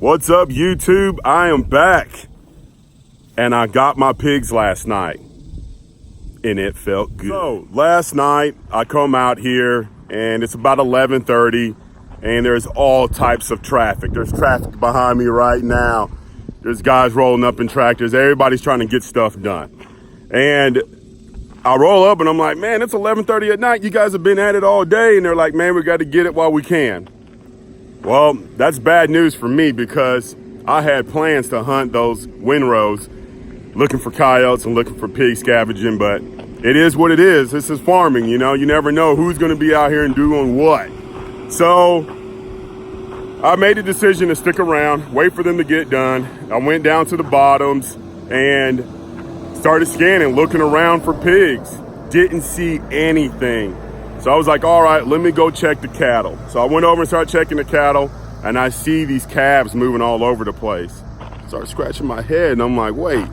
What's up, YouTube? I am back, and I got my pigs last night, and it felt good. So last night I come out here, and it's about 11:30, and there's all types of traffic. There's traffic behind me right now. There's guys rolling up in tractors. Everybody's trying to get stuff done, and I roll up, and I'm like, man, it's 11:30 at night. You guys have been at it all day, and they're like, man, we got to get it while we can. Well, that's bad news for me because I had plans to hunt those windrows, looking for coyotes and looking for pig scavenging, but it is what it is. This is farming, you know. You never know who's going to be out here and doing what. So I made a decision to stick around, wait for them to get done. I went down to the bottoms and started scanning, looking around for pigs. Didn't see anything. So I was like, all right, let me go check the cattle. So I went over and started checking the cattle, and I see these calves moving all over the place. Started scratching my head, and I'm like, wait,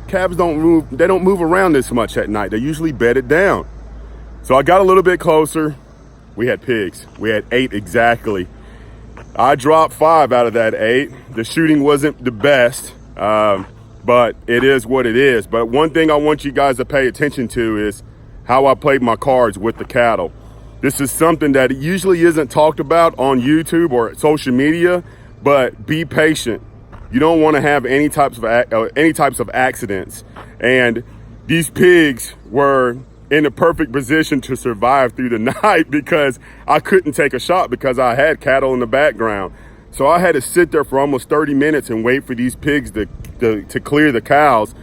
calves don't move, they don't move around this much at night. They're usually bedded down. So I got a little bit closer. We had pigs. We had 8 exactly. I dropped 5 out of that 8. The shooting wasn't the best, but it is what it is. But one thing I want you guys to pay attention to is how I played my cards with the cattle. This is something that usually isn't talked about on YouTube or social media, but be patient. You don't want to have any types of accidents. And these pigs were in the perfect position to survive through the night because I couldn't take a shot because I had cattle in the background. So I had to sit there for almost 30 minutes and wait for these pigs to clear the cows.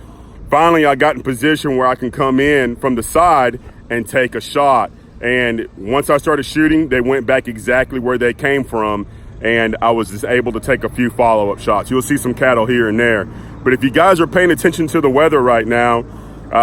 Finally, I got in position where I can come in from the side and take a shot. And once I started shooting, they went back exactly where they came from. And I was just able to take a few follow-up shots. You'll see some cattle here and there. But if you guys are paying attention to the weather right now,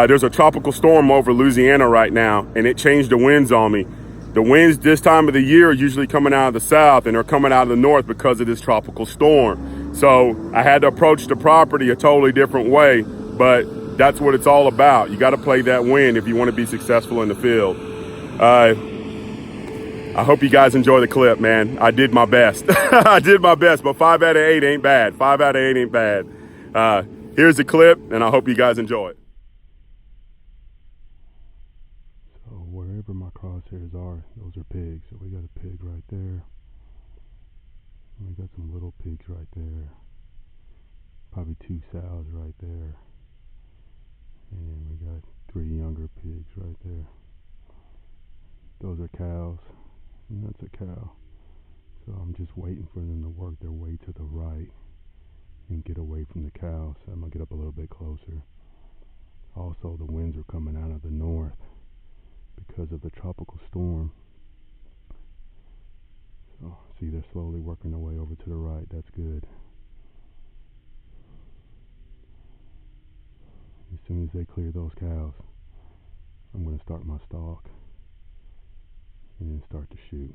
there's a tropical storm over Louisiana right now, and it changed the winds on me. The winds this time of the year are usually coming out of the south, and they're coming out of the north because of this tropical storm. So I had to approach the property a totally different way, but that's what it's all about. You got to play that wind if you want to be successful in the field. I hope you guys enjoy the clip, man. I did my best. I did my best, but 5 out of 8 ain't bad. 5 out of 8 ain't bad. Here's the clip, and I hope you guys enjoy it. So wherever my crosshairs are, those are pigs. So we got a pig right there. And we got some little pigs right there. Probably 2 sows right there. And we got 3 younger pigs right there. Those are cows. And that's a cow. So I'm just waiting for them to work their way to the right and get away from the cows. So I'm going to get up a little bit closer. Also, the winds are coming out of the north because of the tropical storm. So see, they're slowly working their way over to the right. That's good. As soon as they clear those cows, I'm going to start my stalk and then start to shoot.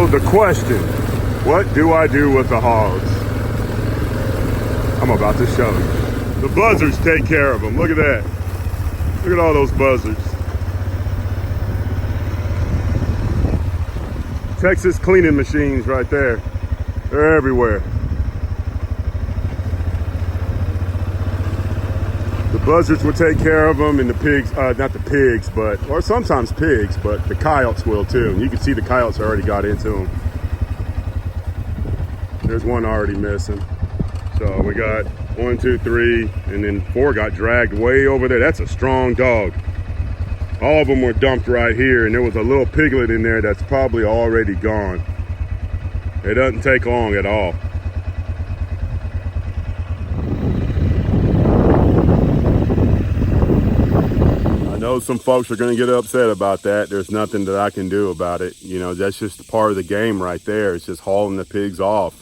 So the question, what do I do with the hogs? I'm about to show you. The buzzards take care of them. Look at that. Look at all those buzzards. Texas cleaning machines right there. They're everywhere. The buzzards will take care of them, and the pigs, not the pigs, or sometimes pigs, but the coyotes will too. And you can see the coyotes already got into them. There's one already missing. So we got 1, 2, 3, and then 4 got dragged way over there. That's a strong dog. All of them were dumped right here, and there was a little piglet in there that's probably already gone. It doesn't take long at all. I know some folks are going to get upset about that. There's nothing that I can do about it. You know, that's just part of the game right there. It's just hauling the pigs off.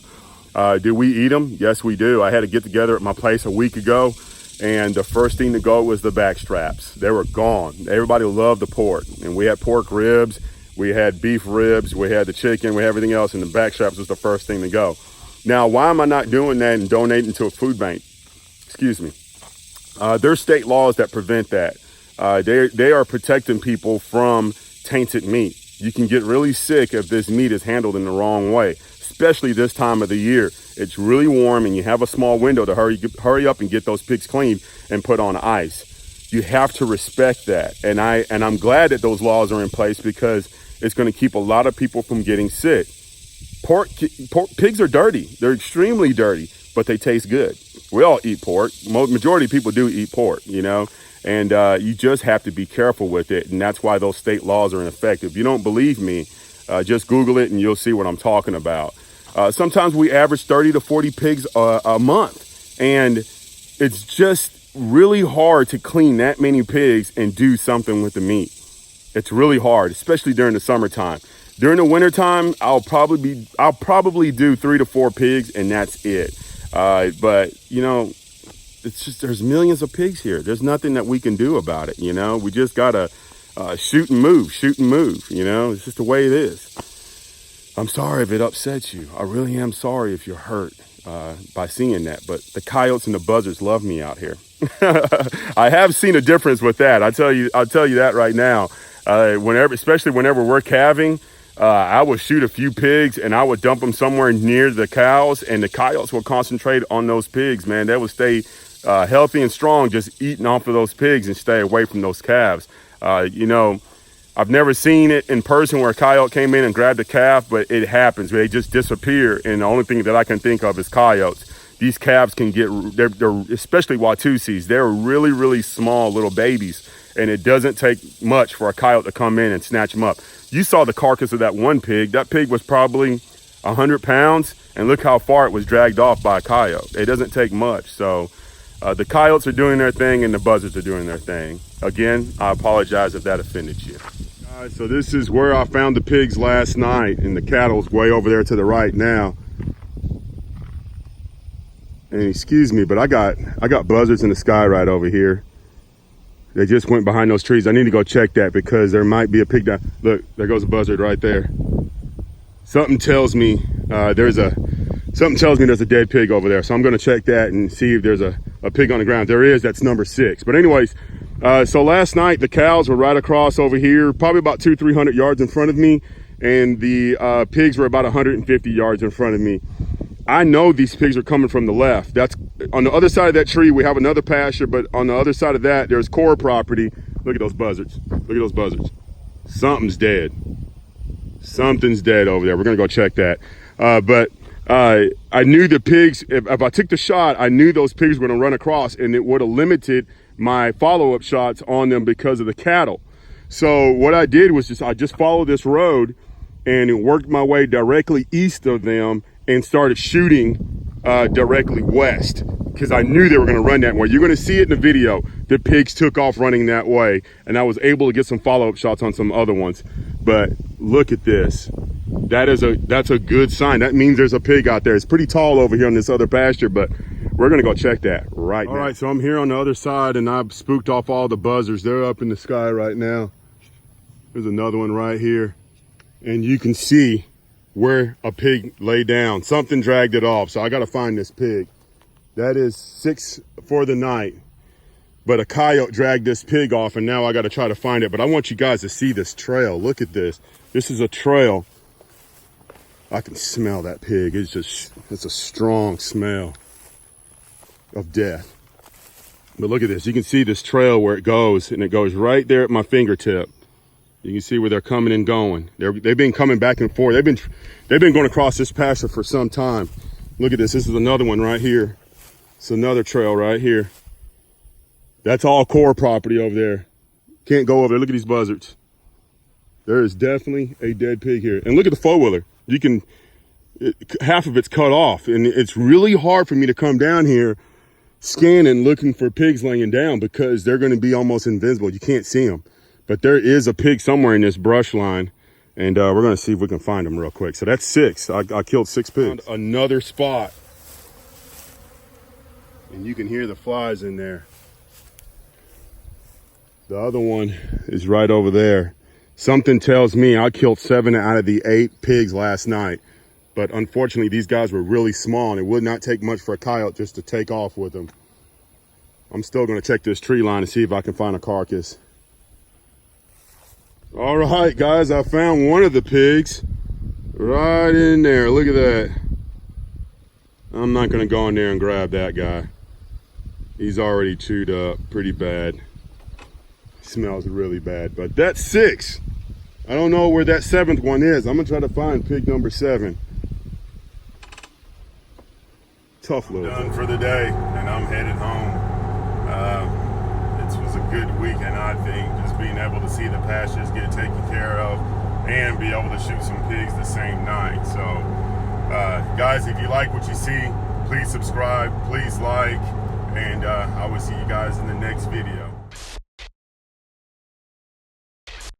Do we eat them? Yes, we do. I had a get together at my place a week ago, and the first thing to go was the back straps. They were gone. Everybody loved the pork, and we had pork ribs, we had beef ribs, we had the chicken, we had everything else, and the back straps was the first thing to go. Now, why am I not doing that and donating to a food bank? Excuse me. There's state laws that prevent that. They are protecting people from tainted meat. You can get really sick if this meat is handled in the wrong way, especially this time of the year. It's really warm and you have a small window to hurry up and get those pigs cleaned and put on ice. You have to respect that. And I'm glad that those laws are in place because it's going to keep a lot of people from getting sick. Pigs are dirty. They're extremely dirty, but they taste good. We all eat pork. Majority of people do eat pork, you know, and you just have to be careful with it. And that's why those state laws are in effect. If you don't believe me, just Google it and you'll see what I'm talking about. Sometimes we average 30 to 40 pigs a month, and it's just really hard to clean that many pigs and do something with the meat. It's really hard, especially during the summertime. During the wintertime, I'll probably do 3 to 4 pigs, and that's it. But you know, it's just, there's millions of pigs here. There's nothing that we can do about it. You know, we just gotta shoot and move. You know, it's just the way it is. I'm sorry if it upsets you. I really am sorry if you're hurt by seeing that. But the coyotes and the buzzards love me out here. I have seen a difference with that. I'll tell you that right now. Especially whenever we're calving, I would shoot a few pigs and I would dump them somewhere near the cows, and the coyotes will concentrate on those pigs, man. They will stay healthy and strong just eating off of those pigs and stay away from those calves. You know, I've never seen it in person where a coyote came in and grabbed a calf, but it happens. They just disappear, and the only thing that I can think of is coyotes. These calves can get, they're especially Watusis, they're really, really small little babies, and it doesn't take much for a coyote to come in and snatch them up. You saw the carcass of that one pig. That pig was probably 100 pounds, and look how far it was dragged off by a coyote. It doesn't take much. So the coyotes are doing their thing and the buzzards are doing their thing. Again, I apologize if that offended you. Guys, so this is where I found the pigs last night, and the cattle's way over there to the right now. And excuse me, but I got buzzards in the sky right over here. They just went behind those trees. I need to go check that because there might be a pig down. Look, there goes a buzzard right there. Something tells me there's a dead pig over there. So I'm going to check that and see if there's a pig on the ground. There is. That's number 6. But anyways, so last night the cows were right across over here, probably about 200-300 yards in front of me, and the pigs were about 150 yards in front of me. I know these pigs are coming from the left. That's on the other side of that tree. We have another pasture, but on the other side of that, there's core property. Look at those buzzards. Look at those buzzards. Something's dead. Something's dead over there. We're gonna go check that. But I knew the pigs, if I took the shot, I knew those pigs were gonna run across, and it would have limited my follow-up shots on them because of the cattle. So what I did was I just followed this road and worked my way directly east of them and started shooting directly west because I knew they were going to run that way. You're going to see it in the video. The pigs took off running that way, and I was able to get some follow-up shots on some other ones. But look at this. That's a good sign. That means there's a pig out there. It's pretty tall over here on this other pasture, but we're going to go check that right now. All right, so I'm here on the other side, and I've spooked off all the buzzards. They're up in the sky right now. There's another one right here, and you can see where a pig lay down. Something dragged it off, so I gotta find this pig. That is 6 for the night. But a coyote dragged this pig off, and now I gotta try to find it. But I want you guys to see this trail. Look at this. This is a trail. I can smell that pig. It's a strong smell of death. But look at this. You can see this trail where it goes, and it goes right there at my fingertip. You can see where they're coming and going. They've been coming back and forth. They've been going across this pasture for some time. Look at this. This is another one right here. It's another trail right here. That's all core property over there. Can't go over there. Look at these buzzards. There is definitely a dead pig here. And look at the four-wheeler. Half of it's cut off. And it's really hard for me to come down here scanning, looking for pigs laying down because they're going to be almost invisible. You can't see them. But there is a pig somewhere in this brush line. And we're going to see if we can find them real quick. So that's 6. I killed 6 pigs. Found another spot. And you can hear the flies in there. The other one is right over there. Something tells me I killed 7 out of the 8 pigs last night. But unfortunately, these guys were really small, and it would not take much for a coyote just to take off with them. I'm still going to check this tree line and see if I can find a carcass. All right, guys, I found one of the pigs right in there. Look at that. I'm not going to go in there and grab that guy. He's already chewed up pretty bad. Smells really bad, but that's 6. I don't know where that 7th one is. I'm gonna try to find pig number 7. Tough little done for the day, and I'm headed home. This was a good weekend, I think, just being able to see the pastures get taken care of and be able to shoot some pigs the same night. So guys, if you like what you see, please subscribe, please like, and I will see you guys in the next video.